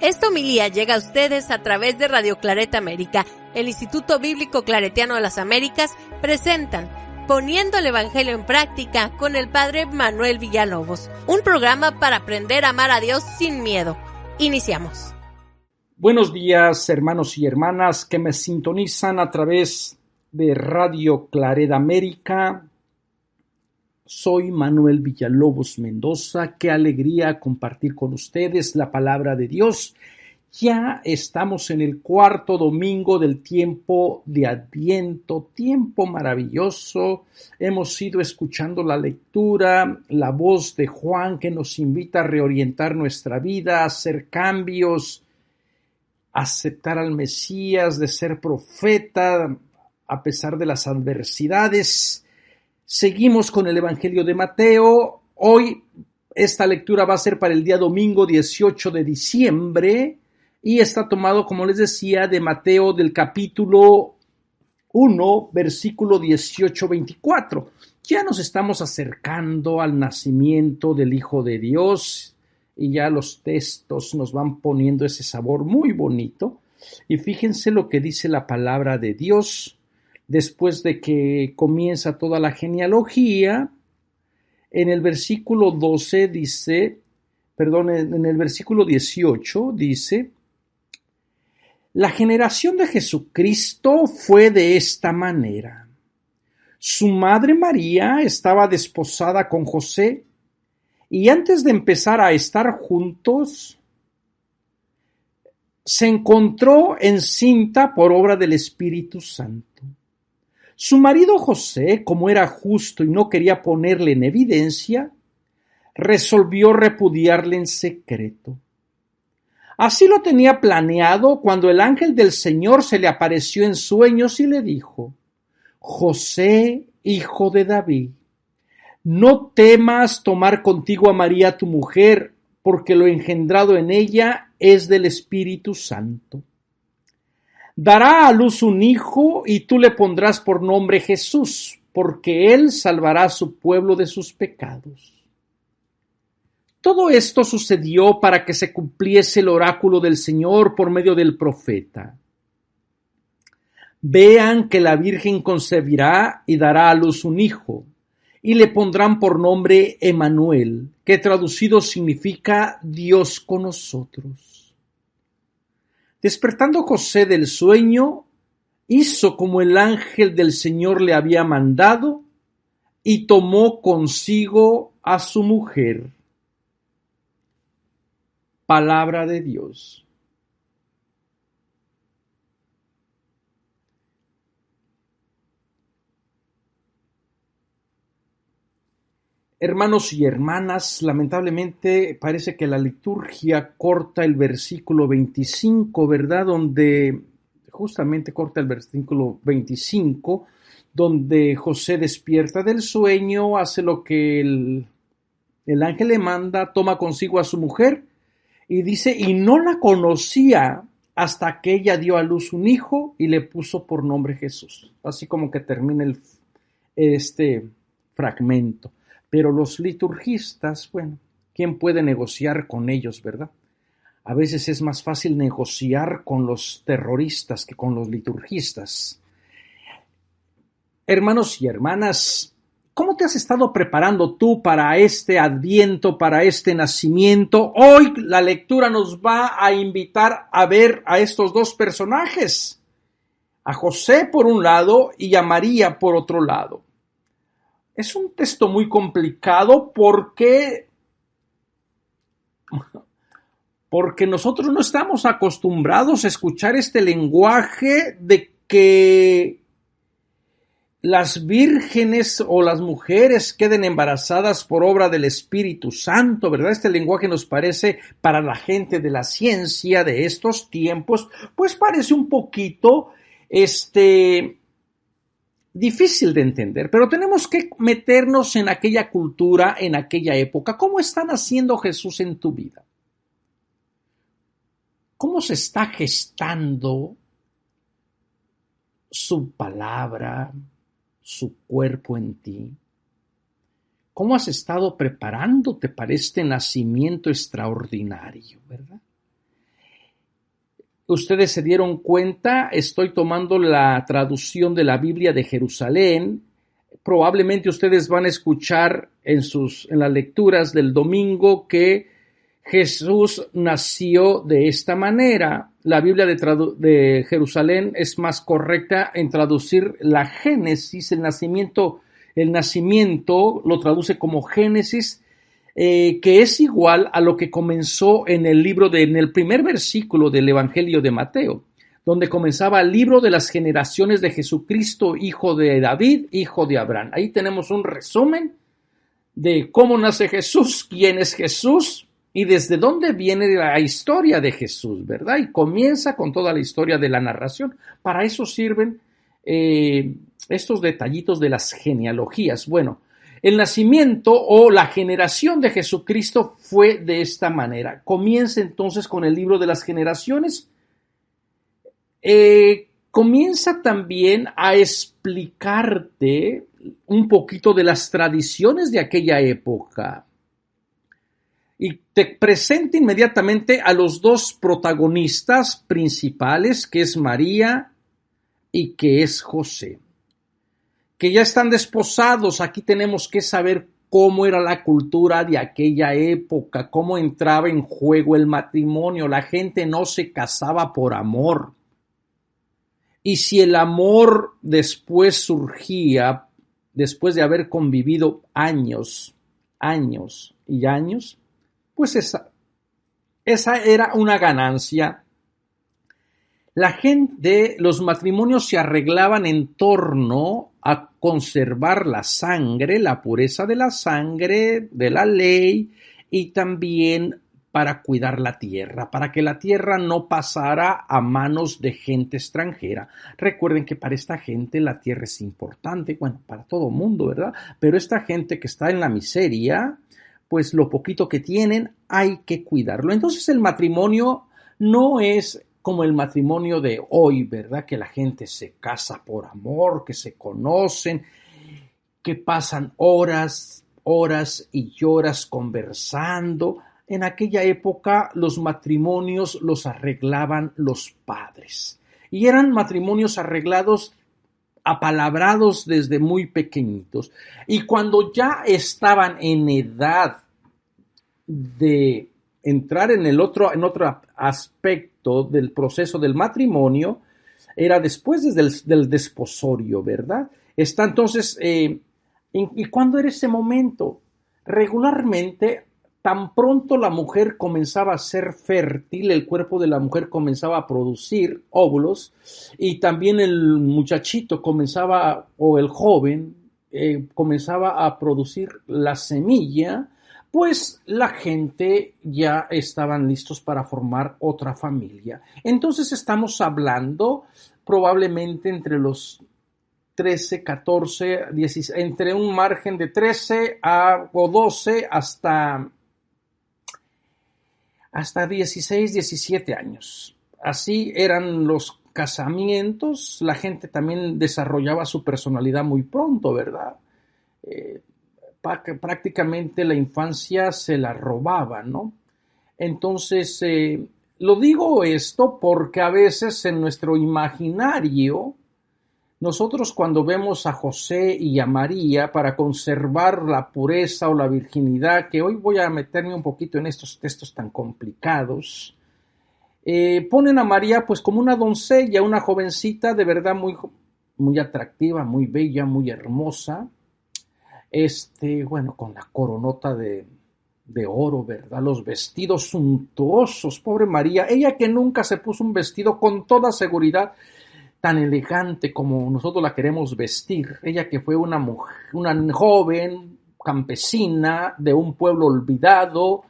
Esta homilía llega a ustedes a través de Radio Claret América. El Instituto Bíblico Claretiano de las Américas presentan Poniendo el Evangelio en Práctica con el Padre Manuel Villalobos, un programa para aprender a amar a Dios sin miedo. Iniciamos. Buenos días, hermanos y hermanas que me sintonizan a través de Radio Claret América. Soy Manuel Villalobos Mendoza. Qué alegría compartir con ustedes la palabra de Dios. Ya estamos en el cuarto domingo del tiempo de Adviento, tiempo maravilloso. Hemos ido escuchando la lectura, la voz de Juan que nos invita a reorientar nuestra vida, a hacer cambios, a aceptar al Mesías, de ser profeta a pesar de las adversidades. Seguimos con el Evangelio de Mateo. Hoy esta lectura va a ser para el día domingo 18 de diciembre y está tomado, como les decía, de Mateo del capítulo 1, versículo 18-24. Ya nos estamos acercando al nacimiento del Hijo de Dios y ya los textos nos van poniendo ese sabor muy bonito. Y fíjense lo que dice la palabra de Dios. Después de que comienza toda la genealogía, en el versículo 12 dice, en el versículo 18 dice, la generación de Jesucristo fue de esta manera. Su madre María estaba desposada con José y antes de empezar a estar juntos, se encontró encinta por obra del Espíritu Santo. Su marido José, como era justo y no quería ponerle en evidencia, resolvió repudiarle en secreto. Así lo tenía planeado cuando el ángel del Señor se le apareció en sueños y le dijo: José, hijo de David, no temas tomar contigo a María tu mujer, porque lo engendrado en ella es del Espíritu Santo. Dará a luz un hijo y tú le pondrás por nombre Jesús, porque él salvará a su pueblo de sus pecados. Todo esto sucedió para que se cumpliese el oráculo del Señor por medio del profeta. Vean que la Virgen concebirá y dará a luz un hijo, y le pondrán por nombre Emmanuel, que traducido significa Dios con nosotros. Despertando José del sueño, hizo como el ángel del Señor le había mandado y tomó consigo a su mujer. Palabra de Dios. Hermanos y hermanas, lamentablemente parece que la liturgia corta el versículo 25, ¿verdad? Donde justamente corta el versículo 25, donde José despierta del sueño, hace lo que el ángel le manda, toma consigo a su mujer y dice, y no la conocía hasta que ella dio a luz un hijo y le puso por nombre Jesús. Así como que termina este fragmento. Pero los liturgistas, bueno, ¿quién puede negociar con ellos, verdad? A veces es más fácil negociar con los terroristas que con los liturgistas. Hermanos y hermanas, ¿cómo te has estado preparando tú para este Adviento, para este nacimiento? Hoy la lectura nos va a invitar a ver a estos dos personajes, a José por un lado y a María por otro lado. Es un texto muy complicado porque nosotros no estamos acostumbrados a escuchar este lenguaje de que las vírgenes o las mujeres queden embarazadas por obra del Espíritu Santo, ¿verdad? Este lenguaje nos parece, para la gente de la ciencia de estos tiempos, pues parece un poquito difícil de entender, pero tenemos que meternos en aquella cultura, en aquella época. ¿Cómo está naciendo Jesús en tu vida? ¿Cómo se está gestando su palabra, su cuerpo en ti? ¿Cómo has estado preparándote para este nacimiento extraordinario, verdad? ustedes se dieron cuenta, estoy tomando la traducción de la Biblia de Jerusalén. Probablemente ustedes van a escuchar en las lecturas del domingo que Jesús nació de esta manera. La Biblia de Jerusalén es más correcta en traducir la Génesis, el nacimiento lo traduce como Génesis, que es igual a lo que comenzó en el primer versículo del Evangelio de Mateo, donde comenzaba el libro de las generaciones de Jesucristo, hijo de David, hijo de Abraham. Ahí tenemos un resumen de cómo nace Jesús, quién es Jesús y desde dónde viene la historia de Jesús, ¿verdad? Y comienza con toda la historia de la narración. Para eso sirven estos detallitos de las genealogías. Bueno, el nacimiento o la generación de Jesucristo fue de esta manera. Comienza entonces con el libro de las generaciones. Comienza también a explicarte un poquito de las tradiciones de aquella época y te presenta inmediatamente a los dos protagonistas principales, que es María y que es José, que ya están desposados. Aquí tenemos que saber cómo era la cultura de aquella época, cómo entraba en juego el matrimonio. La gente no se casaba por amor. Y si el amor después surgía, después de haber convivido años y años, pues esa era una ganancia. Los matrimonios se arreglaban en torno a conservar la sangre, la pureza de la sangre, de la ley, y también para cuidar la tierra, para que la tierra no pasara a manos de gente extranjera. Recuerden que para esta gente la tierra es importante, bueno, para todo mundo, ¿verdad? Pero esta gente que está en la miseria, pues lo poquito que tienen hay que cuidarlo. Entonces el matrimonio no es como el matrimonio de hoy, ¿verdad? Que la gente se casa por amor, que se conocen, que pasan horas y horas conversando. En aquella época los matrimonios los arreglaban los padres. Y eran matrimonios arreglados, apalabrados desde muy pequeñitos. Y cuando ya estaban en edad de entrar en otro aspecto del proceso del matrimonio, era después del desposorio, ¿verdad? Está entonces, ¿y cuándo era ese momento? Regularmente, tan pronto la mujer comenzaba a ser fértil, el cuerpo de la mujer comenzaba a producir óvulos y también el muchachito o el joven comenzaba a producir la semilla, pues la gente ya estaban listos para formar otra familia. Entonces estamos hablando probablemente entre los 13, 14, 16, entre un margen de 13 o 12 hasta 16, 17 años. Así eran los casamientos. La gente también desarrollaba su personalidad muy pronto, ¿verdad? Prácticamente la infancia se la robaba, ¿no? Entonces, lo digo esto porque a veces en nuestro imaginario, nosotros cuando vemos a José y a María para conservar la pureza o la virginidad, que hoy voy a meterme un poquito en estos textos tan complicados, ponen a María pues como una doncella, una jovencita de verdad muy, muy atractiva, muy bella, muy hermosa, bueno, con la coronota de oro, ¿verdad? Los vestidos suntuosos, pobre María, ella que nunca se puso un vestido con toda seguridad tan elegante como nosotros la queremos vestir. Ella que fue una mujer, una joven campesina de un pueblo olvidado,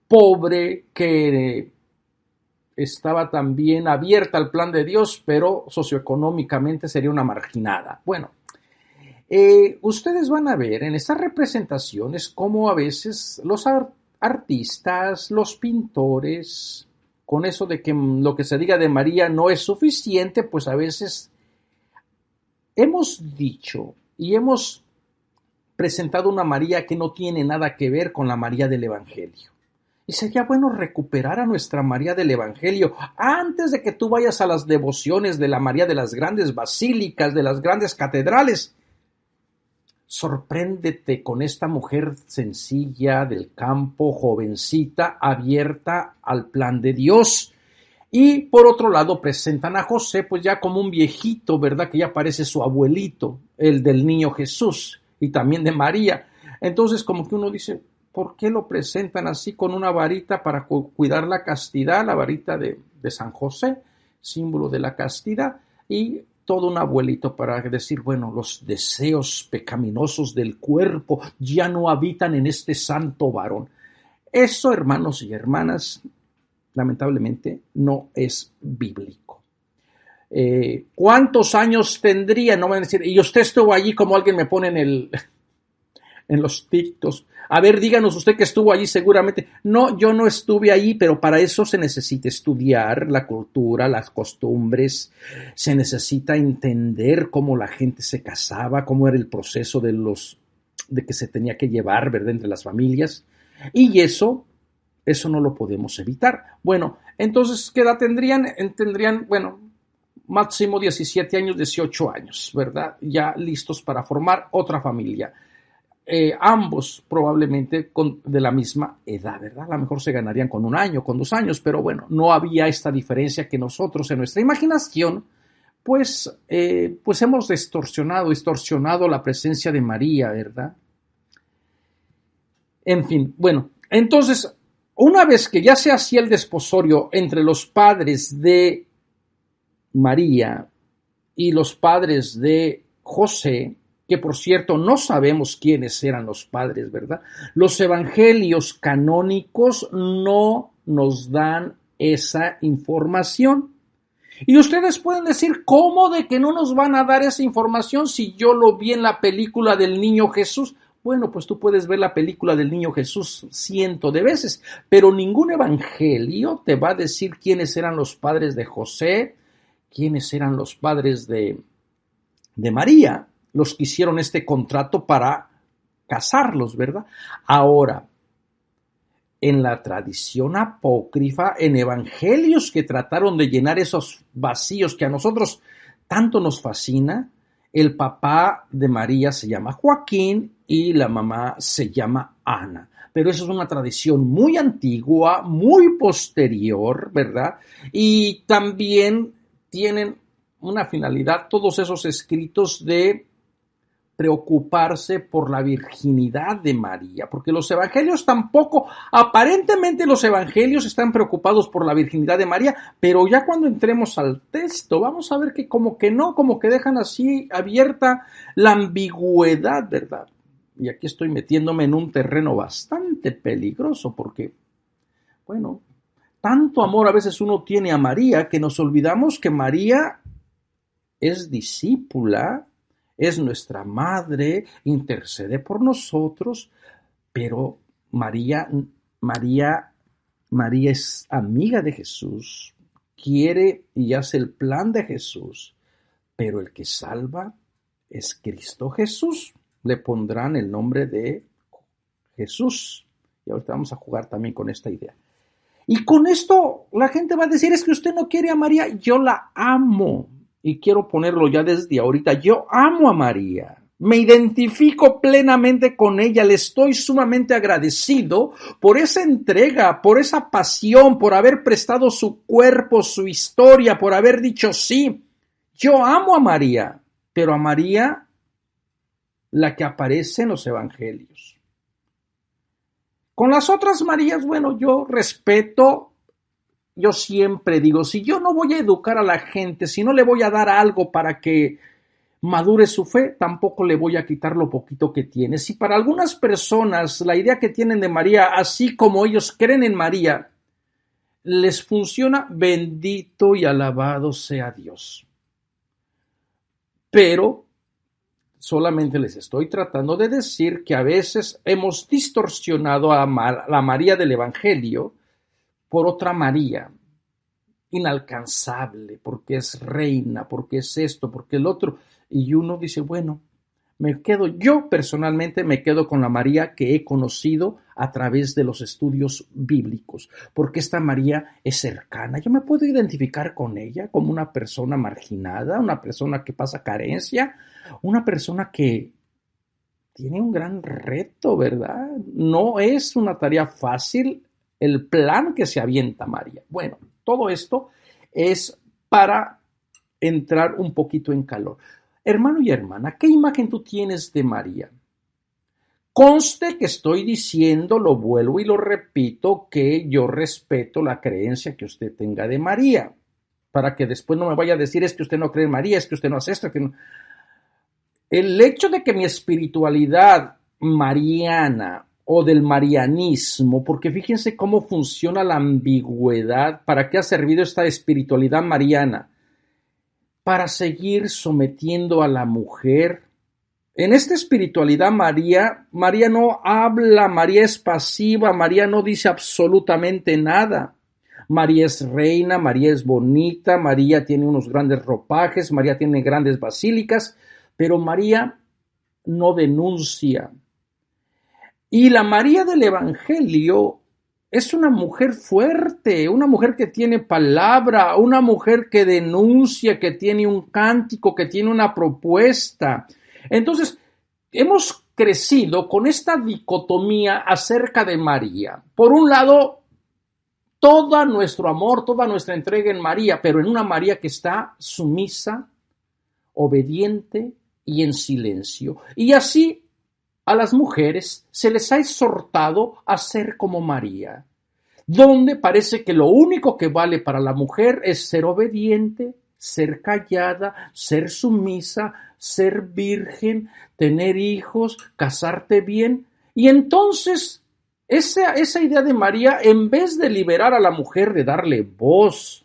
pobre, que estaba también abierta al plan de Dios, pero socioeconómicamente sería una marginada. Bueno, ustedes van a ver en estas representaciones cómo a veces los artistas, los pintores, con eso de que lo que se diga de María no es suficiente, pues a veces hemos dicho y hemos presentado una María que no tiene nada que ver con la María del Evangelio. Y sería bueno recuperar a nuestra María del Evangelio antes de que tú vayas a las devociones de la María de las grandes basílicas, de las grandes catedrales. Sorpréndete con esta mujer sencilla del campo, jovencita, abierta al plan de Dios. Y por otro lado presentan a José pues ya como un viejito, ¿verdad? Que ya parece su abuelito, el del niño Jesús, y también de María. Entonces como que uno dice, ¿por qué lo presentan así con una varita para cuidar la castidad, la varita de San José, símbolo de la castidad, y todo un abuelito para decir, bueno, los deseos pecaminosos del cuerpo ya no habitan en este santo varón? Eso, hermanos y hermanas, lamentablemente no es bíblico. ¿Cuántos años tendría? No van a decir, y usted estuvo allí, como alguien me pone en los TikToks. A ver, díganos usted que estuvo allí seguramente. No, yo no estuve allí, pero para eso se necesita estudiar la cultura, las costumbres, se necesita entender cómo la gente se casaba, cómo era el proceso de que se tenía que llevar, ¿verdad?, entre las familias. Y eso no lo podemos evitar. Bueno, entonces, ¿qué edad tendrían? Tendrían, bueno, máximo 17 años, 18 años, ¿verdad? Ya listos para formar otra familia. Ambos probablemente de la misma edad, ¿verdad? A lo mejor se ganarían con 1 año, con 2 años, pero bueno, no había esta diferencia que nosotros en nuestra imaginación, pues hemos distorsionado la presencia de María, ¿verdad? En fin, bueno, entonces, una vez que ya se hacía el desposorio entre los padres de María y los padres de José, que por cierto no sabemos quiénes eran los padres, ¿verdad? Los evangelios canónicos no nos dan esa información. Y ustedes pueden decir, ¿cómo de que no nos van a dar esa información si yo lo vi en la película del Niño Jesús? Bueno, pues tú puedes ver la película del Niño Jesús 100 de veces, pero ningún evangelio te va a decir quiénes eran los padres de José, quiénes eran los padres de María, los que hicieron este contrato para casarlos, ¿verdad? Ahora, en la tradición apócrifa, en evangelios que trataron de llenar esos vacíos que a nosotros tanto nos fascina, el papá de María se llama Joaquín y la mamá se llama Ana. Pero eso es una tradición muy antigua, muy posterior, ¿verdad? Y también tienen una finalidad todos esos escritos de preocuparse por la virginidad de María, porque los evangelios tampoco, aparentemente los evangelios están preocupados por la virginidad de María, pero ya cuando entremos al texto vamos a ver que como que no, como que dejan así abierta la ambigüedad, ¿verdad? Y aquí estoy metiéndome en un terreno bastante peligroso porque, bueno, tanto amor a veces uno tiene a María que nos olvidamos que María es discípula, es nuestra madre, intercede por nosotros, pero María es amiga de Jesús, quiere y hace el plan de Jesús, pero el que salva es Cristo Jesús. Le pondrán el nombre de Jesús. Y ahorita vamos a jugar también con esta idea. Y con esto la gente va a decir, es que usted no quiere a María, yo la amo. Y quiero ponerlo ya desde ahorita, yo amo a María, me identifico plenamente con ella, le estoy sumamente agradecido por esa entrega, por esa pasión, por haber prestado su cuerpo, su historia, por haber dicho sí. Yo amo a María, pero a María, la que aparece en los evangelios. Con las otras Marías, bueno, yo respeto. Yo siempre digo, si yo no voy a educar a la gente, si no le voy a dar algo para que madure su fe, tampoco le voy a quitar lo poquito que tiene. Si para algunas personas la idea que tienen de María, así como ellos creen en María, les funciona, bendito y alabado sea Dios. Pero solamente les estoy tratando de decir que a veces hemos distorsionado a la María del Evangelio por otra María, inalcanzable, porque es reina, porque es esto, porque el otro. Y uno dice, bueno, Yo personalmente me quedo con la María que he conocido a través de los estudios bíblicos, porque esta María es cercana. Yo me puedo identificar con ella como una persona marginada, una persona que pasa carencia, una persona que tiene un gran reto, ¿verdad? No es una tarea fácil el plan que se avienta María. Bueno, todo esto es para entrar un poquito en calor. Hermano y hermana, ¿qué imagen tú tienes de María? Conste que estoy diciendo, lo vuelvo y lo repito, que yo respeto la creencia que usted tenga de María, para que después no me vaya a decir es que usted no cree en María, es que usted no hace esto, que no. El hecho de que mi espiritualidad mariana o del marianismo, porque fíjense cómo funciona la ambigüedad, ¿para qué ha servido esta espiritualidad mariana? Para seguir sometiendo a la mujer. En esta espiritualidad María no habla, María es pasiva, María no dice absolutamente nada. María es reina, María es bonita, María tiene unos grandes ropajes, María tiene grandes basílicas, pero María no denuncia. Y la María del Evangelio es una mujer fuerte, una mujer que tiene palabra, una mujer que denuncia, que tiene un cántico, que tiene una propuesta. Entonces, hemos crecido con esta dicotomía acerca de María. Por un lado, todo nuestro amor, toda nuestra entrega en María, pero en una María que está sumisa, obediente y en silencio. Y así a las mujeres se les ha exhortado a ser como María, donde parece que lo único que vale para la mujer es ser obediente, ser callada, ser sumisa, ser virgen, tener hijos, casarte bien. Y entonces esa idea de María, en vez de liberar a la mujer, de darle voz,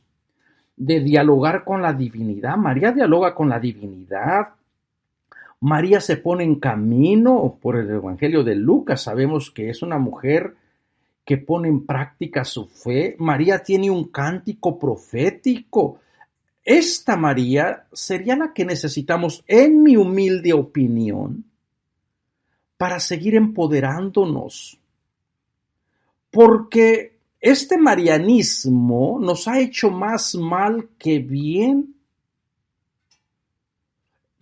de dialogar con la divinidad, María dialoga con la divinidad. María se pone en camino por el Evangelio de Lucas. Sabemos que es una mujer que pone en práctica su fe. María tiene un cántico profético. Esta María sería la que necesitamos, en mi humilde opinión, para seguir empoderándonos. Porque este marianismo nos ha hecho más mal que bien.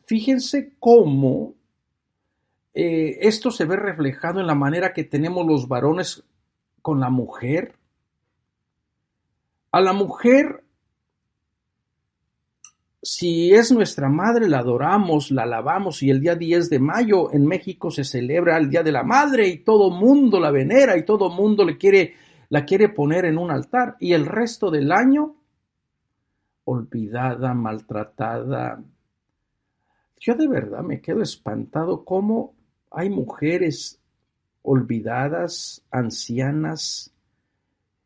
Fíjense cómo esto se ve reflejado en la manera que tenemos los varones con la mujer. A la mujer, si es nuestra madre, la adoramos, la alabamos, y el día 10 de mayo en México se celebra el Día de la Madre y todo mundo la venera y todo mundo la quiere poner en un altar, y el resto del año olvidada, maltratada. Yo de verdad me quedo espantado cómo hay mujeres olvidadas, ancianas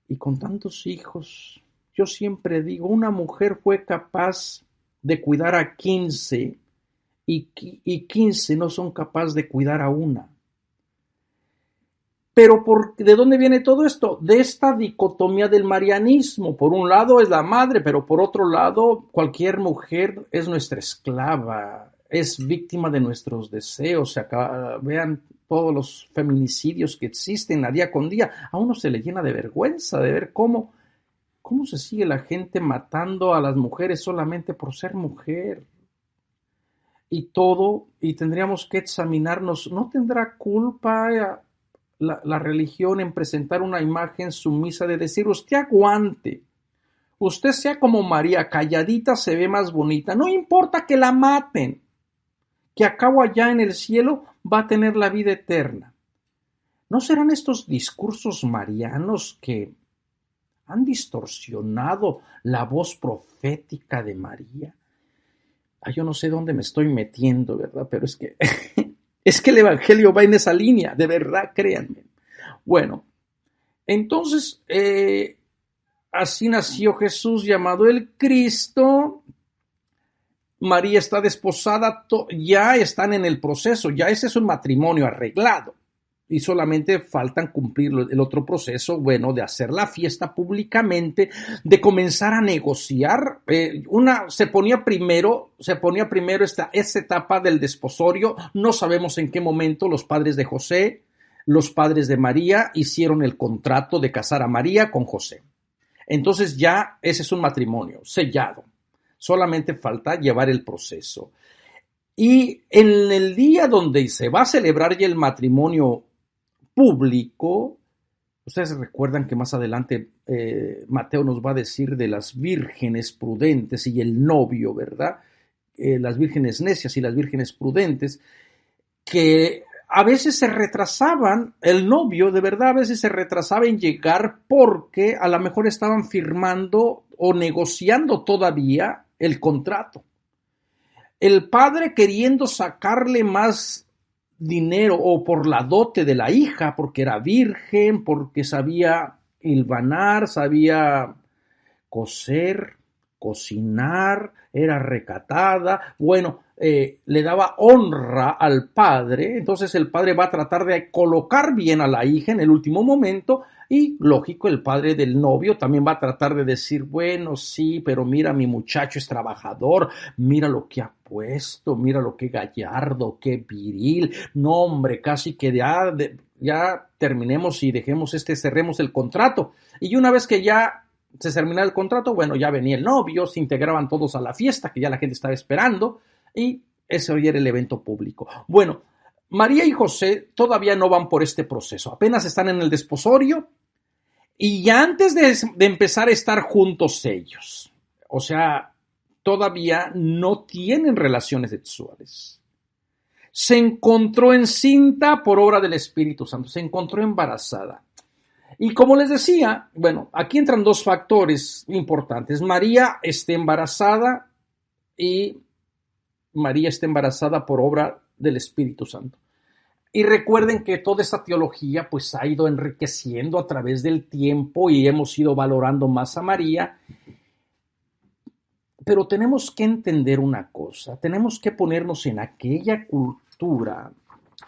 y con tantos hijos. Yo siempre digo, una mujer fue capaz de cuidar a 15 y 15 no son capaces de cuidar a una. Pero ¿de dónde viene todo esto? De esta dicotomía del marianismo. Por un lado es la madre, pero por otro lado cualquier mujer es nuestra esclava, es víctima de nuestros deseos. Vean todos los feminicidios que existen a día con día. A uno se le llena de vergüenza de ver cómo se sigue la gente matando a las mujeres solamente por ser mujer. Y tendríamos que examinarnos. ¿No tendrá culpa la religión en presentar una imagen sumisa de decir, usted aguante, usted sea como María, calladita se ve más bonita, no importa que la maten, que a cabo allá en el cielo va a tener la vida eterna? ¿No serán estos discursos marianos que han distorsionado la voz profética de María? Yo no sé dónde me estoy metiendo, ¿verdad? Pero es que el Evangelio va en esa línea, de verdad, créanme. Bueno, entonces, así nació Jesús, llamado el Cristo. María está desposada, ya están en el proceso, ya ese es un matrimonio arreglado. y solamente faltan cumplir el otro proceso, bueno, de hacer la fiesta públicamente, de comenzar a negociar. Se ponía primero esta etapa del desposorio. No sabemos en qué momento los padres de José, los padres de María hicieron el contrato de casar a María con José. Entonces ya ese es un matrimonio sellado. Solamente falta llevar el proceso. Y en el día donde se va a celebrar ya el matrimonio público, ustedes recuerdan que más adelante Mateo nos va a decir de las vírgenes prudentes y el novio, ¿verdad? Las vírgenes necias y las vírgenes prudentes, que a veces se retrasaban, el novio de verdad a veces se retrasaba en llegar porque a lo mejor estaban firmando o negociando todavía el contrato. El padre queriendo sacarle más dinero o por la dote de la hija, porque era virgen, porque sabía hilvanar, sabía coser, cocinar, era recatada, bueno, le daba honra al padre. Entonces el padre va a tratar de colocar bien a la hija en el último momento y, lógico, el padre del novio también va a tratar de decir, bueno, sí, pero mira, mi muchacho es trabajador, mira lo que ha puesto, mira lo que gallardo, qué viril, no, hombre, casi que ya terminemos y cerremos el contrato. Y una vez que ya se terminaba el contrato, bueno, ya venía el novio, se integraban todos a la fiesta, que ya la gente estaba esperando, y ese hoy era el evento público. Bueno, María y José todavía no van por este proceso, apenas están en el desposorio, y ya antes de empezar a estar juntos ellos, o sea, todavía no tienen relaciones sexuales. Se encontró encinta por obra del Espíritu Santo, se encontró embarazada. Y como les decía, bueno, aquí entran dos factores importantes. María está embarazada y María está embarazada por obra del Espíritu Santo. Y recuerden que toda esta teología pues ha ido enriqueciendo a través del tiempo y hemos ido valorando más a María. Pero tenemos que entender una cosa, tenemos que ponernos en aquella cultura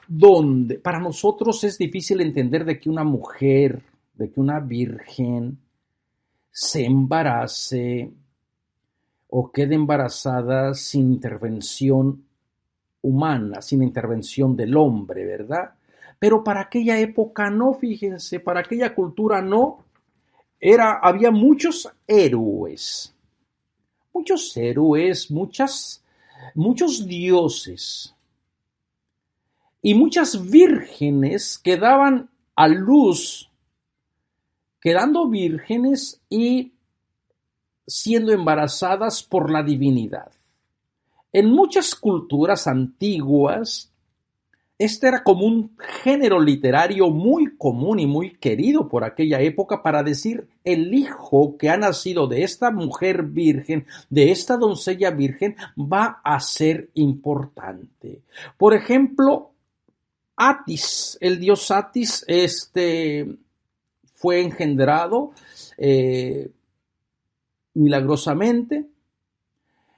donde para nosotros es difícil entender de que una mujer, de que una virgen se embarace o quede embarazada sin intervención humana, sin intervención del hombre, ¿verdad? Pero para aquella época no, fíjense, para aquella cultura no, había muchos héroes, muchos dioses y muchas vírgenes que daban a luz quedando vírgenes y siendo embarazadas por la divinidad. En muchas culturas antiguas, este era como un género literario muy común y muy querido por aquella época para decir el hijo que ha nacido de esta mujer virgen, de esta doncella virgen, va a ser importante. Por ejemplo, Atis, el dios Atis, fue engendrado milagrosamente.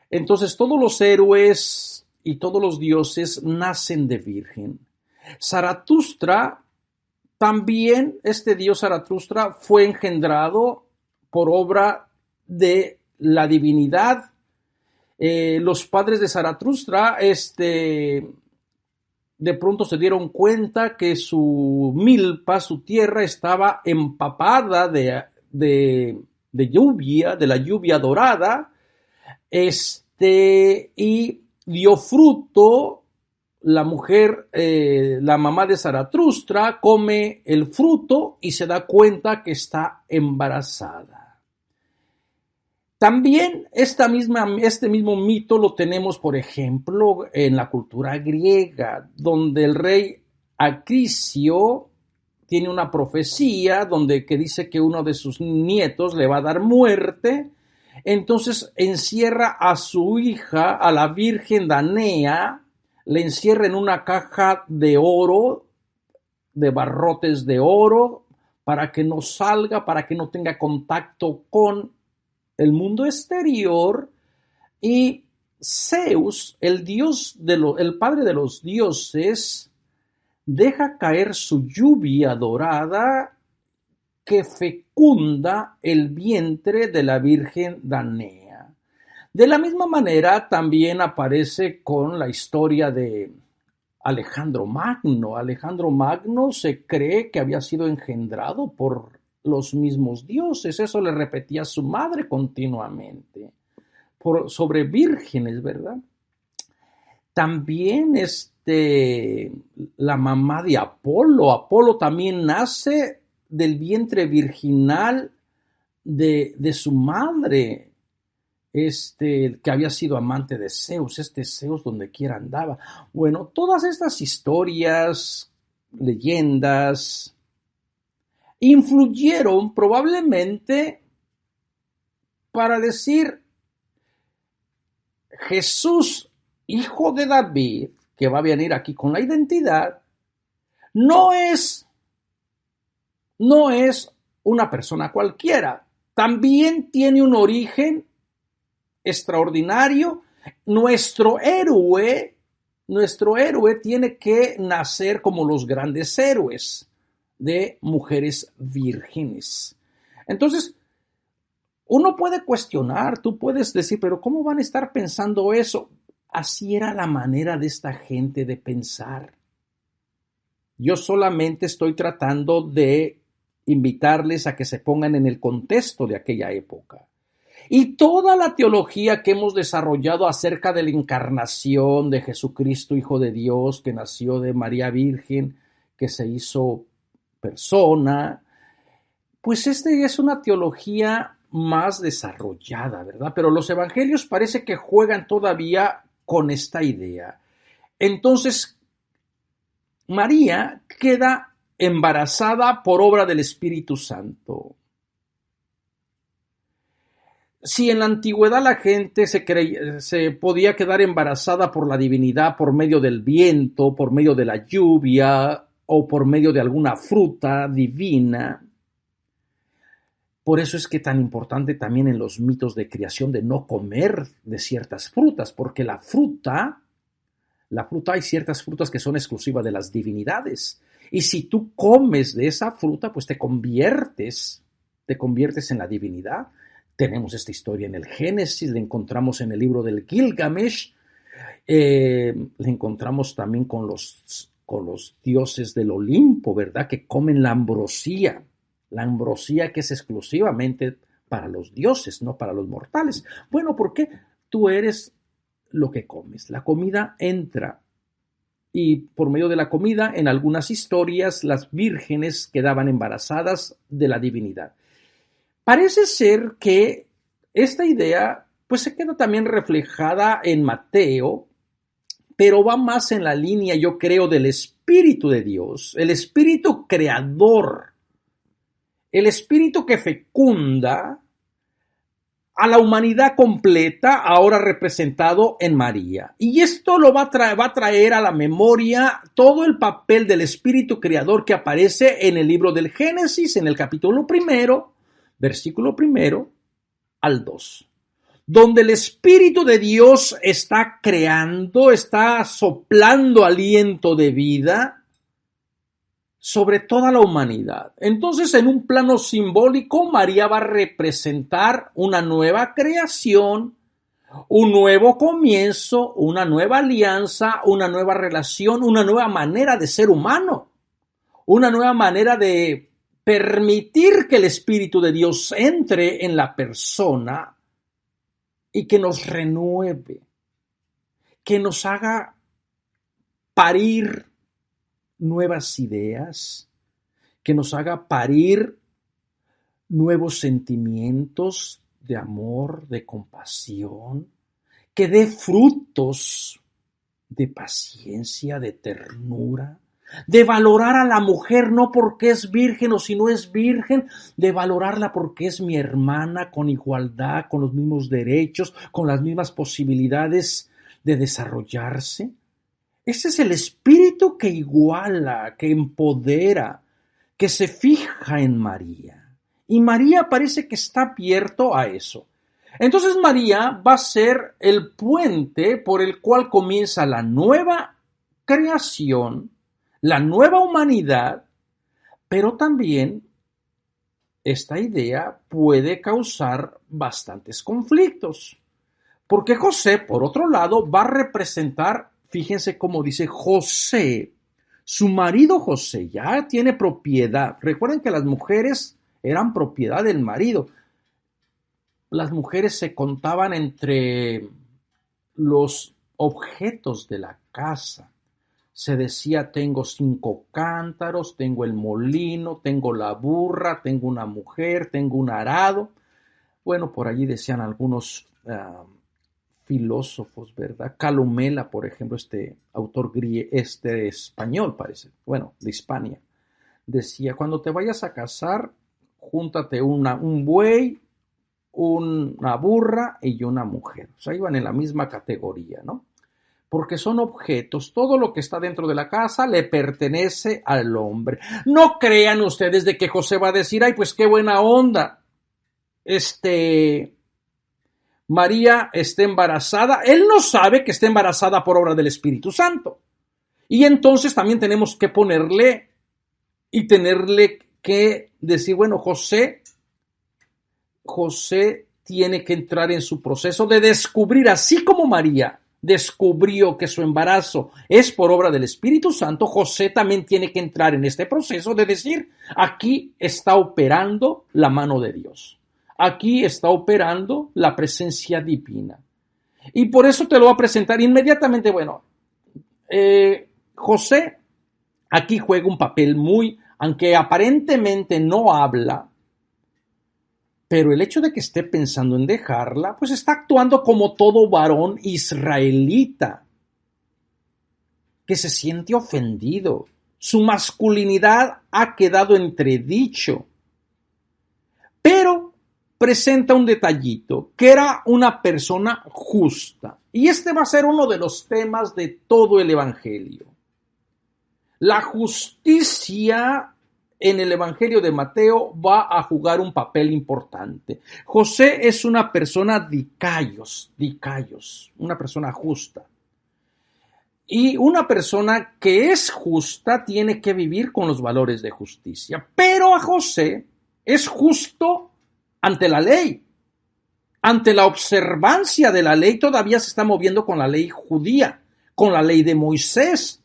Entonces todos los héroes y todos los dioses nacen de virgen. Zaratustra, también este dios Zaratustra fue engendrado por obra de la divinidad. Los padres de Zaratustra, de pronto se dieron cuenta que su milpa, su tierra, estaba empapada de lluvia, de la lluvia dorada, y dio fruto. La mujer, la mamá de Zaratustra, come el fruto y se da cuenta que está embarazada. También este mismo mito lo tenemos, por ejemplo, en la cultura griega, donde el rey Acrisio tiene una profecía que dice que uno de sus nietos le va a dar muerte. Entonces encierra a su hija, a la Virgen Danea, le encierra en una caja de oro, de barrotes de oro, para que no salga, para que no tenga contacto con el mundo exterior. Y Zeus, el padre de los dioses, deja caer su lluvia dorada que fecunda el vientre de la Virgen Danea. De la misma manera también aparece con la historia de Alejandro Magno. Alejandro Magno se cree que había sido engendrado por los mismos dioses. Eso le repetía a su madre continuamente. Sobre vírgenes, ¿verdad? También la mamá de Apolo. Apolo también nace del vientre virginal de su madre, que había sido amante de Zeus, Zeus donde quiera andaba. Bueno, todas estas historias, leyendas, influyeron probablemente para decir Jesús, hijo de David, que va a venir aquí con la identidad, no es una persona cualquiera. También tiene un origen extraordinario. Nuestro héroe tiene que nacer como los grandes héroes de mujeres vírgenes. Entonces, uno puede cuestionar, tú puedes decir, pero ¿cómo van a estar pensando eso? Así era la manera de esta gente de pensar. Yo solamente estoy tratando de invitarles a que se pongan en el contexto de aquella época. Y toda la teología que hemos desarrollado acerca de la encarnación de Jesucristo, Hijo de Dios, que nació de María Virgen, que se hizo persona, pues es una teología más desarrollada, ¿verdad? Pero los evangelios parece que juegan todavía con esta idea. Entonces, María queda embarazada por obra del Espíritu Santo. Si en la antigüedad la gente se podía quedar embarazada por la divinidad por medio del viento, por medio de la lluvia o por medio de alguna fruta divina, por eso es que tan importante también en los mitos de creación de no comer de ciertas frutas, porque la fruta hay ciertas frutas que son exclusivas de las divinidades. Y si tú comes de esa fruta, pues te conviertes en la divinidad. Tenemos esta historia en el Génesis, la encontramos en el libro del Gilgamesh, la encontramos también con los dioses del Olimpo, ¿verdad? Que comen la ambrosía que es exclusivamente para los dioses, no para los mortales. Bueno, ¿por qué? Tú eres lo que comes. La comida entra y por medio de la comida, en algunas historias, las vírgenes quedaban embarazadas de la divinidad. Parece ser que esta idea pues se queda también reflejada en Mateo, pero va más en la línea, yo creo, del Espíritu de Dios, el Espíritu creador, el Espíritu que fecunda a la humanidad completa, ahora representado en María. Y esto lo va a traer a la memoria todo el papel del Espíritu creador que aparece en el libro del Génesis, en el capítulo 1, versículo 1 al 2. Donde el Espíritu de Dios está creando, está soplando aliento de vida sobre toda la humanidad. Entonces, en un plano simbólico, María va a representar una nueva creación, un nuevo comienzo, una nueva alianza, una nueva relación, una nueva manera de ser humano, una nueva manera de permitir que el Espíritu de Dios entre en la persona y que nos renueve, que nos haga parir nuevas ideas, que nos haga parir nuevos sentimientos de amor, de compasión, que dé frutos de paciencia, de ternura, de valorar a la mujer no porque es virgen o si no es virgen, de valorarla porque es mi hermana con igualdad, con los mismos derechos, con las mismas posibilidades de desarrollarse. Ese es el espíritu que iguala, que empodera, que se fija en María. Y María parece que está abierto a eso. Entonces María va a ser el puente por el cual comienza la nueva creación, la nueva humanidad, pero también esta idea puede causar bastantes conflictos. Porque José, por otro lado, va a representar, fíjense cómo dice José, su marido José ya tiene propiedad. Recuerden que las mujeres eran propiedad del marido. Las mujeres se contaban entre los objetos de la casa. Se decía, tengo 5 cántaros, tengo el molino, tengo la burra, tengo una mujer, tengo un arado. Bueno, por allí decían algunos filósofos, ¿verdad? Calumela, por ejemplo, este autor español, parece, bueno, de Hispania, decía, cuando te vayas a casar, júntate un buey, una burra y una mujer. O sea, iban en la misma categoría, ¿no? Porque son objetos, todo lo que está dentro de la casa le pertenece al hombre. No crean ustedes de que José va a decir, ay, pues qué buena onda, María está embarazada. Él no sabe que está embarazada por obra del Espíritu Santo. Y entonces también tenemos que ponerle y tenerle que decir, bueno, José tiene que entrar en su proceso de descubrir, así como María descubrió que su embarazo es por obra del Espíritu Santo, José también tiene que entrar en este proceso de decir, aquí está operando la mano de Dios. Aquí está operando la presencia divina. Y por eso te lo voy a presentar inmediatamente. Bueno, José aquí juega un papel aunque aparentemente no habla, pero el hecho de que esté pensando en dejarla, pues está actuando como todo varón israelita, que se siente ofendido. Su masculinidad ha quedado entredicho. Pero presenta un detallito, que era una persona justa. Y este va a ser uno de los temas de todo el Evangelio. La justicia en el Evangelio de Mateo va a jugar un papel importante. José es una persona dikaios, una persona justa. Y una persona que es justa tiene que vivir con los valores de justicia. Pero a José es justo ante la ley, ante la observancia de la ley. Todavía se está moviendo con la ley judía, con la ley de Moisés.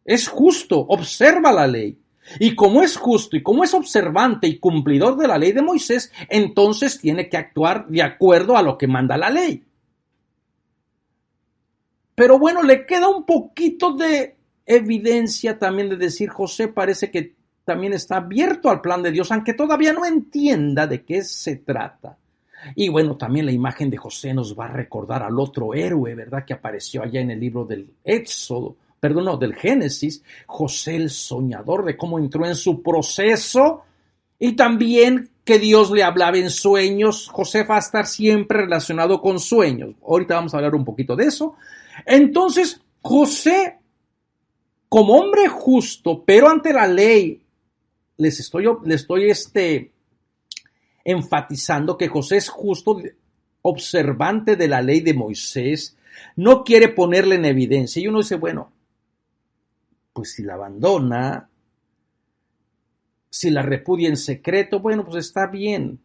Es justo, observa la ley. Y como es justo y como es observante y cumplidor de la ley de Moisés, entonces tiene que actuar de acuerdo a lo que manda la ley. Pero bueno, le queda un poquito de evidencia también de decir, José parece que también está abierto al plan de Dios, aunque todavía no entienda de qué se trata. Y bueno, también la imagen de José nos va a recordar al otro héroe, ¿verdad?, que apareció allá en el libro del del Génesis, José el soñador, de cómo entró en su proceso y también que Dios le hablaba en sueños. José va a estar siempre relacionado con sueños. Ahorita vamos a hablar un poquito de eso. Entonces, José, como hombre justo, pero ante la ley, le estoy enfatizando que José es justo, observante de la ley de Moisés, no quiere ponerle en evidencia. Y uno dice, bueno, pues si la abandona, si la repudia en secreto, bueno, pues está bien,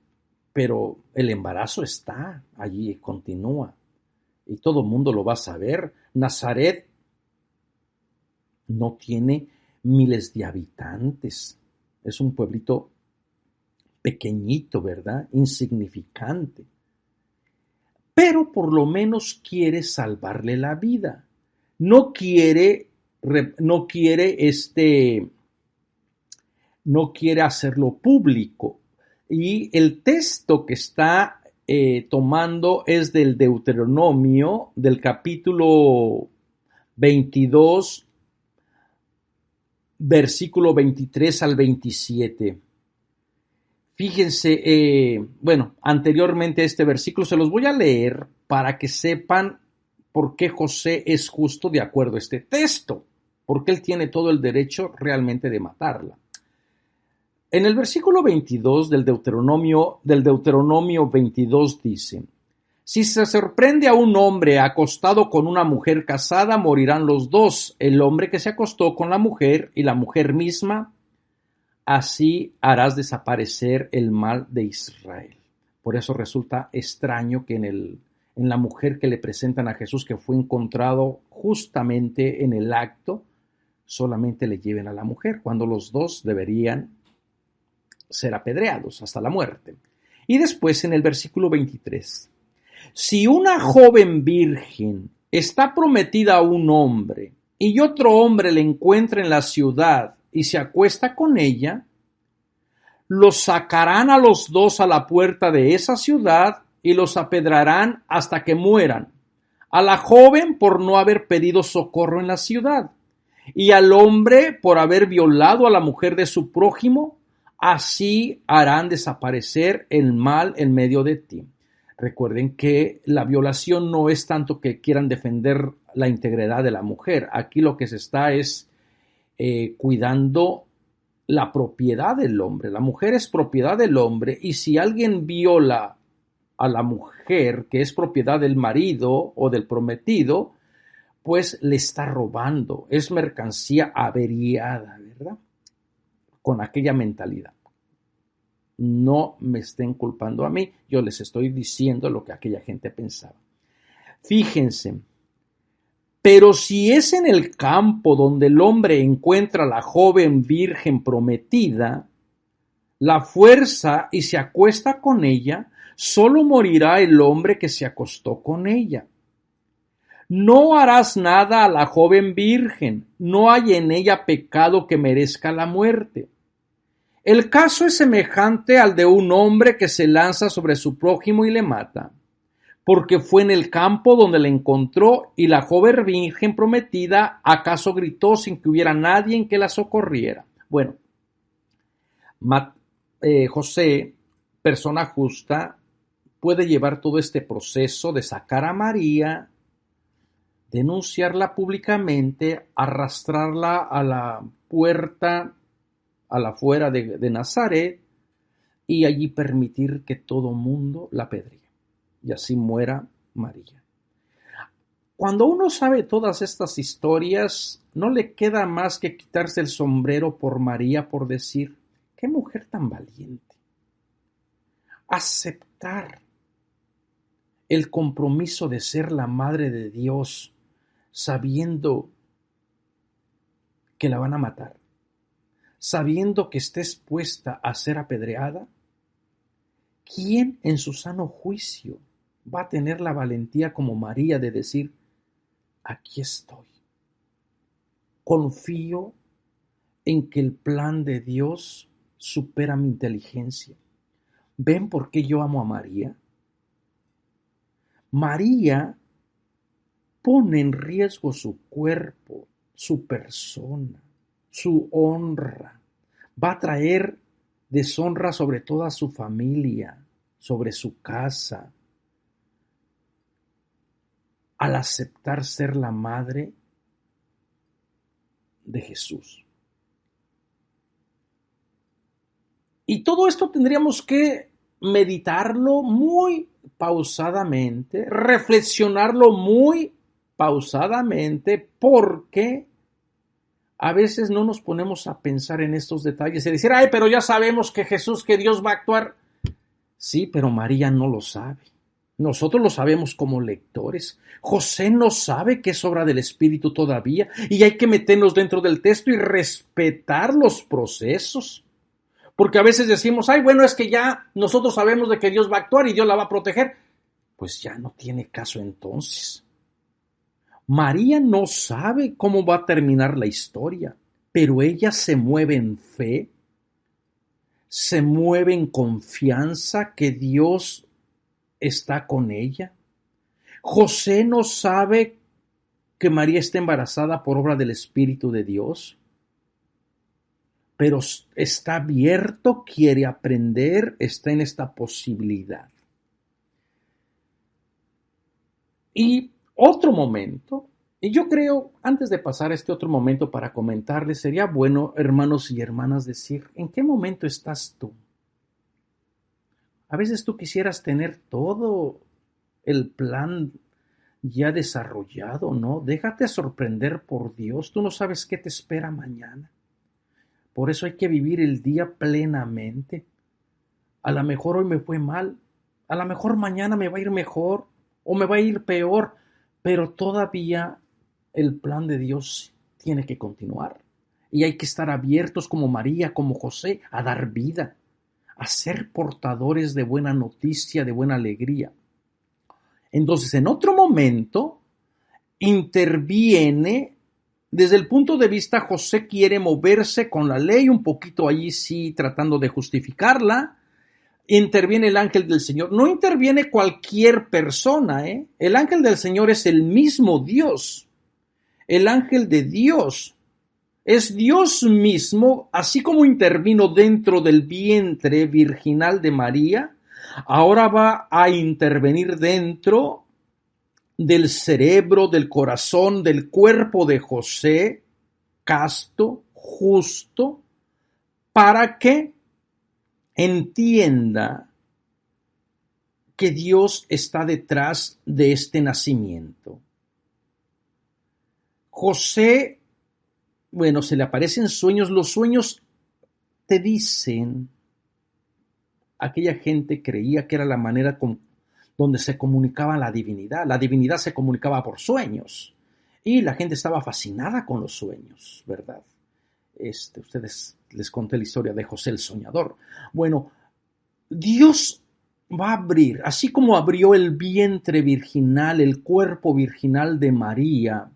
pero el embarazo está allí, continúa, y todo el mundo lo va a saber. Nazaret no tiene miles de habitantes, es un pueblito pequeñito, ¿verdad?, insignificante, pero por lo menos quiere salvarle la vida, no quiere hacerlo público. Y el texto que está tomando es del Deuteronomio, del capítulo 22, versículo 23 al 27. Fíjense, anteriormente a este versículo se los voy a leer para que sepan por qué José es justo de acuerdo a este texto, porque él tiene todo el derecho realmente de matarla. En el versículo 22 del Deuteronomio 22 dice: Si se sorprende a un hombre acostado con una mujer casada, morirán los dos, el hombre que se acostó con la mujer y la mujer misma. Así harás desaparecer el mal de Israel. Por eso resulta extraño que en la mujer que le presentan a Jesús, que fue encontrado justamente en el acto, solamente le lleven a la mujer, cuando los dos deberían ser apedreados hasta la muerte. Y después en el versículo 23. Si una joven virgen está prometida a un hombre y otro hombre la encuentra en la ciudad y se acuesta con ella, los sacarán a los dos a la puerta de esa ciudad y los apedrearán hasta que mueran. A la joven por no haber pedido socorro en la ciudad, y al hombre por haber violado a la mujer de su prójimo. Así harán desaparecer el mal en medio de ti. Recuerden que la violación no es tanto que quieran defender la integridad de la mujer. Aquí lo que se está es cuidando la propiedad del hombre. La mujer es propiedad del hombre, y si alguien viola a la mujer, que es propiedad del marido o del prometido, pues le está robando. Es mercancía averiada, ¿verdad? Con aquella mentalidad. No me estén culpando a mí, yo les estoy diciendo lo que aquella gente pensaba. Fíjense, pero si es en el campo donde el hombre encuentra a la joven virgen prometida, la fuerza y se acuesta con ella, solo morirá el hombre que se acostó con ella. No harás nada a la joven virgen, no hay en ella pecado que merezca la muerte. El caso es semejante al de un hombre que se lanza sobre su prójimo y le mata, porque fue en el campo donde le encontró, y la joven virgen prometida acaso gritó sin que hubiera nadie en que la socorriera. Bueno, José, persona justa, puede llevar todo este proceso de sacar a María, denunciarla públicamente, arrastrarla a la puerta, a la fuera de Nazaret, y allí permitir que todo mundo la apedree, y así muera María. Cuando uno sabe todas estas historias, no le queda más que quitarse el sombrero por María, por decir, qué mujer tan valiente. Aceptar el compromiso de ser la madre de Dios, sabiendo que la van a matar, sabiendo que está expuesta a ser apedreada. ¿Quién en su sano juicio va a tener la valentía como María de decir, aquí estoy? Confío en que el plan de Dios supera mi inteligencia. ¿Ven por qué yo amo a María? María pone en riesgo su cuerpo, su persona, su honra. Va a traer deshonra sobre toda su familia, sobre su casa, al aceptar ser la madre de Jesús. Y todo esto tendríamos que meditarlo muy pausadamente, reflexionarlo muy pausadamente, porque a veces no nos ponemos a pensar en estos detalles y decir, ay, pero ya sabemos que Jesús, que Dios va a actuar. Sí, pero María no lo sabe. Nosotros lo sabemos como lectores. José no sabe que es obra del Espíritu todavía, y hay que meternos dentro del texto y respetar los procesos. Porque a veces decimos, ay, bueno, es que ya nosotros sabemos de que Dios va a actuar y Dios la va a proteger. Pues ya no tiene caso entonces. María no sabe cómo va a terminar la historia, pero ella se mueve en fe, se mueve en confianza que Dios está con ella. José no sabe que María está embarazada por obra del Espíritu de Dios, pero está abierto, quiere aprender, está en esta posibilidad. Y otro momento, y yo creo, antes de pasar a este otro momento para comentarles, sería bueno, hermanos y hermanas, decir, ¿en qué momento estás tú? A veces tú quisieras tener todo el plan ya desarrollado, ¿no? Déjate sorprender por Dios. Tú no sabes qué te espera mañana. Por eso hay que vivir el día plenamente. A lo mejor hoy me fue mal. A lo mejor mañana me va a ir mejor o me va a ir peor. Pero todavía el plan de Dios tiene que continuar. Y hay que estar abiertos como María, como José, a dar vida, a ser portadores de buena noticia, de buena alegría. Entonces, en otro momento, interviene, desde el punto de vista, José quiere moverse con la ley, un poquito allí sí, tratando de justificarla. Interviene el ángel del Señor. No interviene cualquier persona, ¿eh? El ángel del Señor es el mismo Dios. El ángel de Dios es Dios mismo, así como intervino dentro del vientre virginal de María. Ahora va a intervenir dentro del cerebro, del corazón, del cuerpo de José, casto, justo, para que entienda que Dios está detrás de este nacimiento. José, bueno, se le aparecen sueños. Los sueños te dicen. Aquella gente creía que era la manera donde se comunicaba la divinidad. La divinidad se comunicaba por sueños. Y la gente estaba fascinada con los sueños, ¿verdad? Ustedes les conté la historia de José el soñador. Bueno, Dios va a abrir, así como abrió el vientre virginal, el cuerpo virginal de María,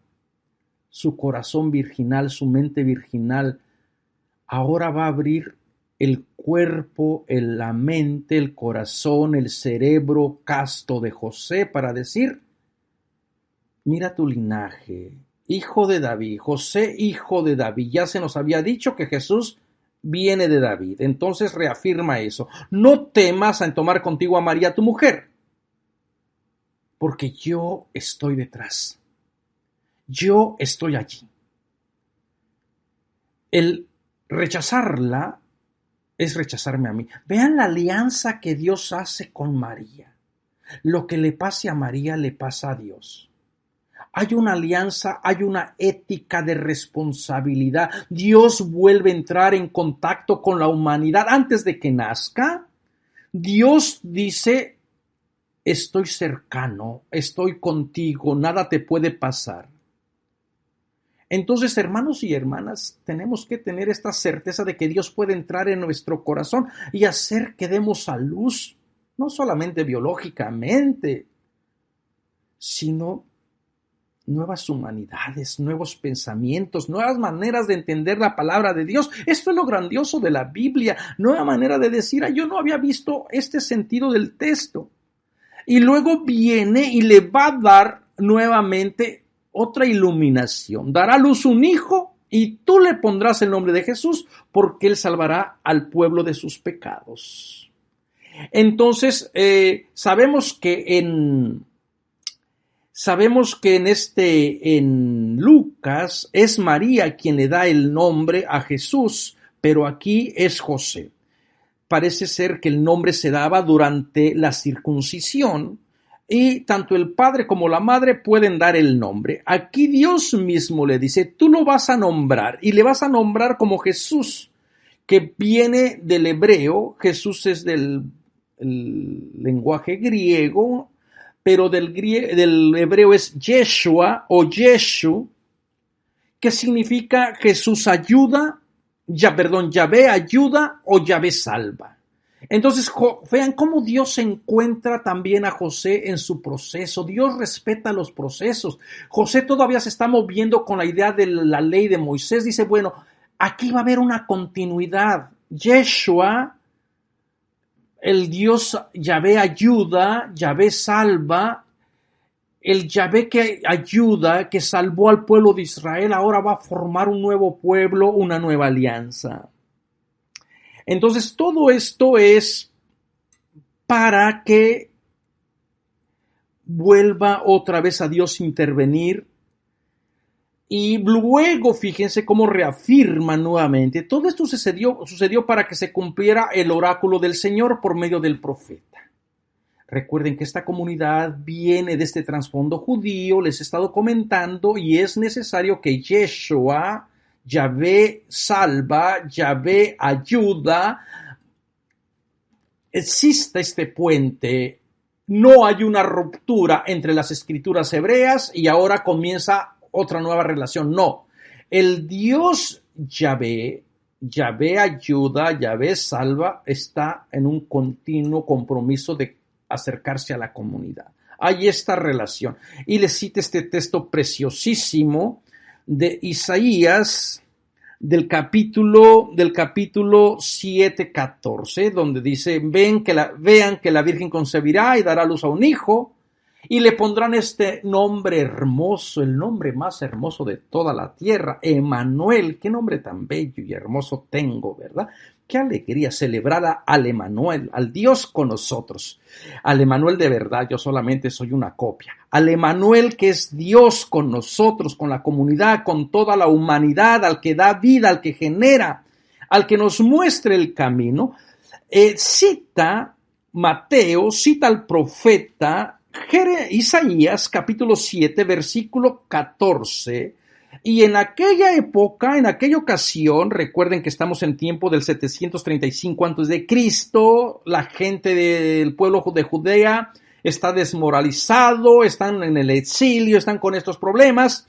su corazón virginal, su mente virginal, ahora va a abrir el cuerpo, la mente, el corazón, el cerebro casto de José para decir, mira tu linaje, hijo de David, José hijo de David. Ya se nos había dicho que Jesús viene de David, entonces reafirma eso. No temas en tomar contigo a María tu mujer, porque yo estoy detrás. Yo estoy allí. El rechazarla es rechazarme a mí. Vean la alianza que Dios hace con María. Lo que le pase a María le pasa a Dios. Hay una alianza, hay una ética de responsabilidad. Dios vuelve a entrar en contacto con la humanidad antes de que nazca. Dios dice, estoy cercano, estoy contigo, nada te puede pasar. Entonces, hermanos y hermanas, tenemos que tener esta certeza de que Dios puede entrar en nuestro corazón y hacer que demos a luz, no solamente biológicamente, sino nuevas humanidades, nuevos pensamientos, nuevas maneras de entender la palabra de Dios. Esto es lo grandioso de la Biblia, nueva manera de decir, yo no había visto este sentido del texto. Y luego viene y le va a dar nuevamente otra iluminación. Dará a luz un hijo y tú le pondrás el nombre de Jesús porque él salvará al pueblo de sus pecados. Entonces, sabemos que en Lucas es María quien le da el nombre a Jesús, pero aquí es José. Parece ser que el nombre se daba durante la circuncisión y tanto el padre como la madre pueden dar el nombre. Aquí Dios mismo le dice, tú lo vas a nombrar y le vas a nombrar como Jesús, que viene del hebreo. Jesús es del lenguaje griego, pero del hebreo es Yeshua o Yeshu, que significa Jesús ayuda, Yahvé ayuda o Yahvé salva. Entonces, vean cómo Dios encuentra también a José en su proceso. Dios respeta los procesos. José todavía se está moviendo con la idea de la ley de Moisés. Dice, bueno, aquí va a haber una continuidad. Yeshua, el Dios Yahvé ayuda, Yahvé salva. El Yahvé que ayuda, que salvó al pueblo de Israel, ahora va a formar un nuevo pueblo, una nueva alianza. Entonces, todo esto es para que vuelva otra vez a Dios intervenir. Y luego, fíjense cómo reafirma nuevamente. Todo esto sucedió para que se cumpliera el oráculo del Señor por medio del profeta. Recuerden que esta comunidad viene de este trasfondo judío, les he estado comentando, y es necesario que Yeshua, Yahvé salva, Yahvé ayuda, exista este puente. No hay una ruptura entre las escrituras hebreas y ahora comienza otra nueva relación. No, el Dios Yahvé, Yahvé ayuda, Yahvé salva, está en un continuo compromiso de acercarse a la comunidad. Hay esta relación. Y les cito este texto preciosísimo de Isaías, del capítulo 7:14, donde dice, vean que la Virgen concebirá y dará luz a un hijo, y le pondrán este nombre hermoso, el nombre más hermoso de toda la tierra, Emmanuel. Qué nombre tan bello y hermoso tengo, ¿verdad? Qué alegría celebrar al Emmanuel, al Dios con nosotros. Al Emmanuel de verdad, yo solamente soy una copia. Al Emmanuel que es Dios con nosotros, con la comunidad, con toda la humanidad, al que da vida, al que genera, al que nos muestre el camino. Cita Mateo, cita al profeta Isaías, capítulo 7, versículo 14. Y en aquella época, en aquella ocasión, recuerden que estamos en tiempo del 735 a.C., la gente del pueblo de Judea está desmoralizado, están en el exilio, están con estos problemas,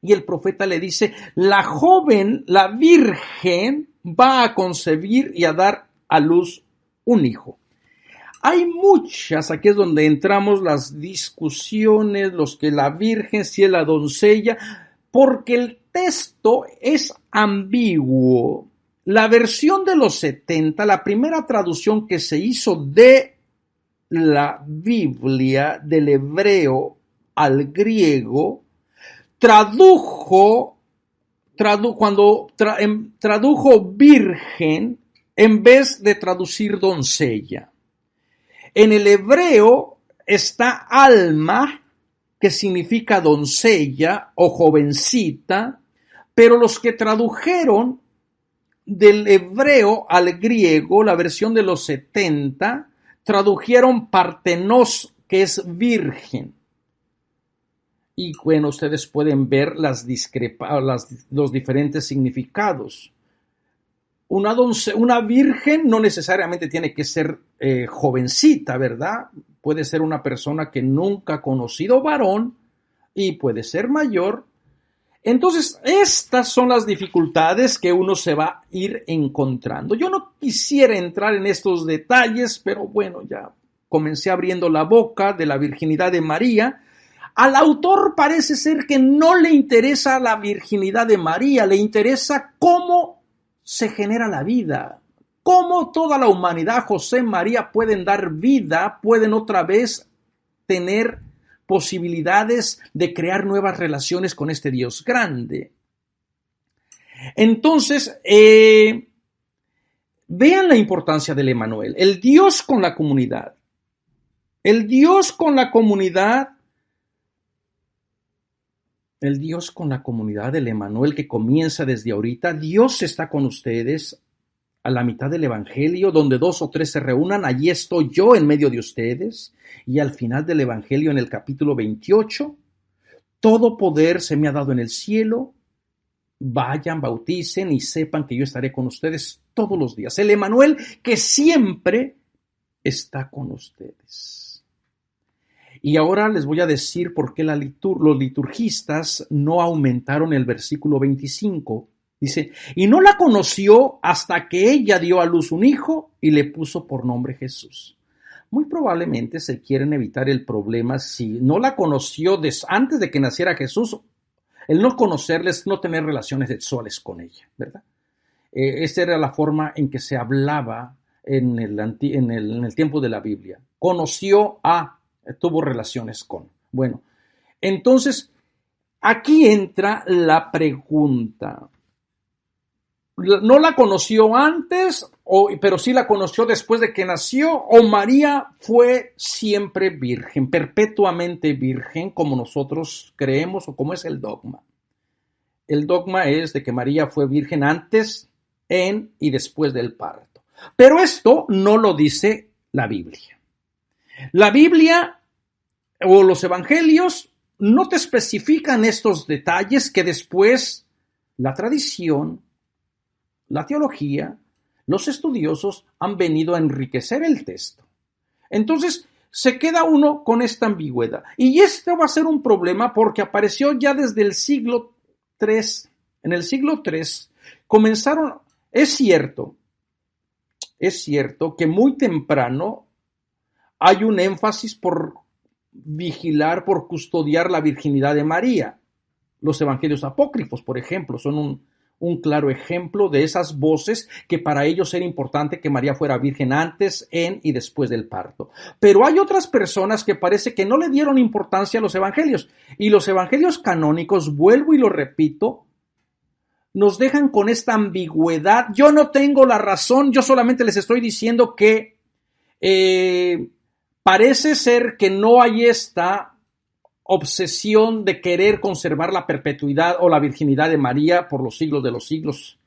y el profeta le dice, la joven, la virgen, va a concebir y a dar a luz un hijo. Hay muchas, aquí es donde entramos las discusiones, los que la virgen, si es la doncella, porque el texto es ambiguo. La versión de los 70, la primera traducción que se hizo de la Biblia del hebreo al griego, tradujo virgen en vez de traducir doncella. En el hebreo está alma, que significa doncella o jovencita, pero los que tradujeron del hebreo al griego, la versión de los 70, tradujeron partenos, que es virgen. Y bueno, ustedes pueden ver los diferentes significados. Una virgen no necesariamente tiene que ser jovencita, ¿verdad? Puede ser una persona que nunca ha conocido varón y puede ser mayor. Entonces, estas son las dificultades que uno se va a ir encontrando. Yo no quisiera entrar en estos detalles, pero bueno, ya comencé abriendo la boca de la virginidad de María. Al autor parece ser que no le interesa la virginidad de María, le interesa cómo se genera la vida, cómo toda la humanidad, José, María, pueden dar vida, pueden otra vez tener posibilidades de crear nuevas relaciones con este Dios grande. Entonces, vean la importancia del Emmanuel, el Dios con la comunidad. El Dios con la comunidad, del Emmanuel que comienza desde ahorita. Dios está con ustedes a la mitad del Evangelio, donde 2 o 3 se reúnan, allí estoy yo en medio de ustedes. Y al final del Evangelio, en el capítulo 28, todo poder se me ha dado en el cielo. Vayan, bauticen y sepan que yo estaré con ustedes todos los días. El Emmanuel que siempre está con ustedes. Y ahora les voy a decir por qué los liturgistas no aumentaron el versículo 25. Dice, y no la conoció hasta que ella dio a luz un hijo y le puso por nombre Jesús. Muy probablemente se quieren evitar el problema si no la conoció antes de que naciera Jesús, el no conocerles, no tener relaciones sexuales con ella, ¿verdad? Esta era la forma en que se hablaba en el tiempo de la Biblia. Tuvo relaciones con. Bueno, entonces, aquí entra la pregunta. ¿No la conoció antes, pero sí la conoció después de que nació? ¿O María fue siempre virgen, perpetuamente virgen, como nosotros creemos o como es el dogma? El dogma es de que María fue virgen antes, en y después del parto. Pero esto no lo dice la Biblia. La Biblia o los evangelios no te especifican estos detalles que después la tradición, la teología, los estudiosos han venido a enriquecer el texto. Entonces, se queda uno con esta ambigüedad. Y esto va a ser un problema porque apareció ya desde el siglo III. En el siglo III comenzaron, es cierto que muy temprano hay un énfasis por vigilar, por custodiar la virginidad de María. Los evangelios apócrifos, por ejemplo, son un claro ejemplo de esas voces que para ellos era importante que María fuera virgen antes, en y después del parto. Pero hay otras personas que parece que no le dieron importancia a los evangelios. Y los evangelios canónicos, vuelvo y lo repito, nos dejan con esta ambigüedad. Yo no tengo la razón, yo solamente les estoy diciendo que parece ser que no hay esta obsesión de querer conservar la perpetuidad o la virginidad de María por los siglos de los siglos.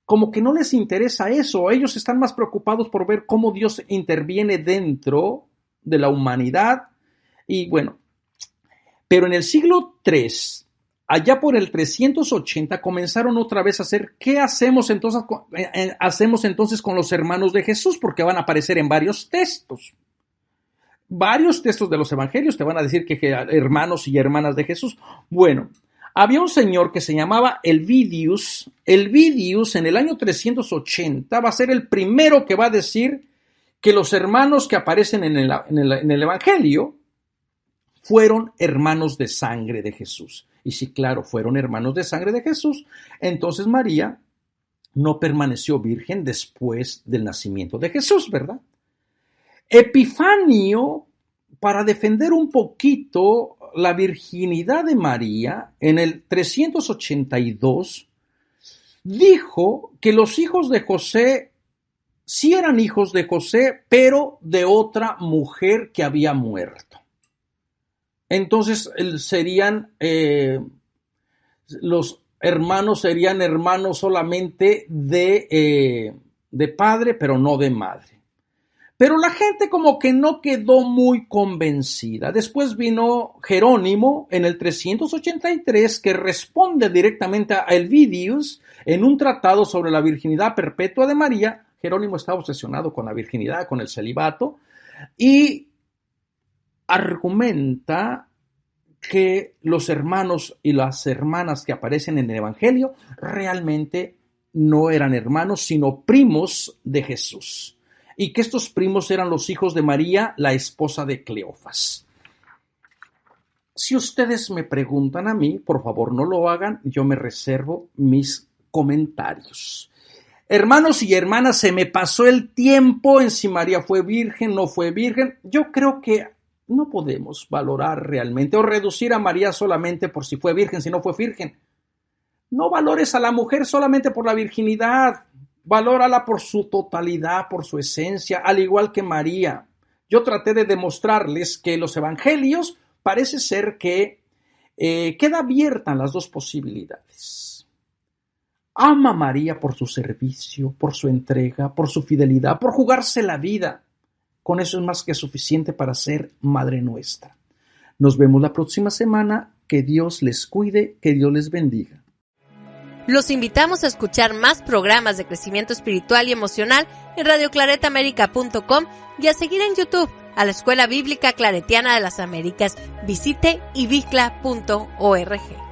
Como que no les interesa eso. Ellos están más preocupados por ver cómo Dios interviene dentro de la humanidad. Y bueno, pero en el siglo III, allá por el 380, comenzaron otra vez a hacer, ¿qué hacemos entonces con los hermanos de Jesús? Porque van a aparecer en varios textos. Varios textos de los evangelios te van a decir que hermanos y hermanas de Jesús. Bueno, había un señor que se llamaba Elvidius. Elvidius en el año 380 va a ser el primero que va a decir que los hermanos que aparecen en el evangelio fueron hermanos de sangre de Jesús. Y si claro, fueron hermanos de sangre de Jesús, entonces María no permaneció virgen después del nacimiento de Jesús, ¿verdad? Epifanio, para defender un poquito la virginidad de María, en el 382, dijo que los hijos de José sí eran hijos de José, pero de otra mujer que había muerto. Entonces los hermanos serían hermanos solamente de padre, pero no de madre. Pero la gente como que no quedó muy convencida. Después vino Jerónimo en el 383, que responde directamente a Elvidius en un tratado sobre la virginidad perpetua de María. Jerónimo estaba obsesionado con la virginidad, con el celibato, y argumenta que los hermanos y las hermanas que aparecen en el Evangelio realmente no eran hermanos, sino primos de Jesús. Y que estos primos eran los hijos de María, la esposa de Cleofas. Si ustedes me preguntan a mí, por favor no lo hagan, yo me reservo mis comentarios. Hermanos y hermanas, se me pasó el tiempo en si María fue virgen, no fue virgen. Yo creo que no podemos valorar realmente o reducir a María solamente por si fue virgen, si no fue virgen. No valores a la mujer solamente por la virginidad. Valórala por su totalidad, por su esencia, al igual que María. Yo traté de demostrarles que los evangelios parece ser que queda abierta las dos posibilidades. Ama a María por su servicio, por su entrega, por su fidelidad, por jugarse la vida. Con eso es más que suficiente para ser Madre nuestra. Nos vemos la próxima semana. Que Dios les cuide, que Dios les bendiga. Los invitamos a escuchar más programas de crecimiento espiritual y emocional en radioclaretaamerica.com y a seguir en YouTube a la Escuela Bíblica Claretiana de las Américas. Visite ibicla.org.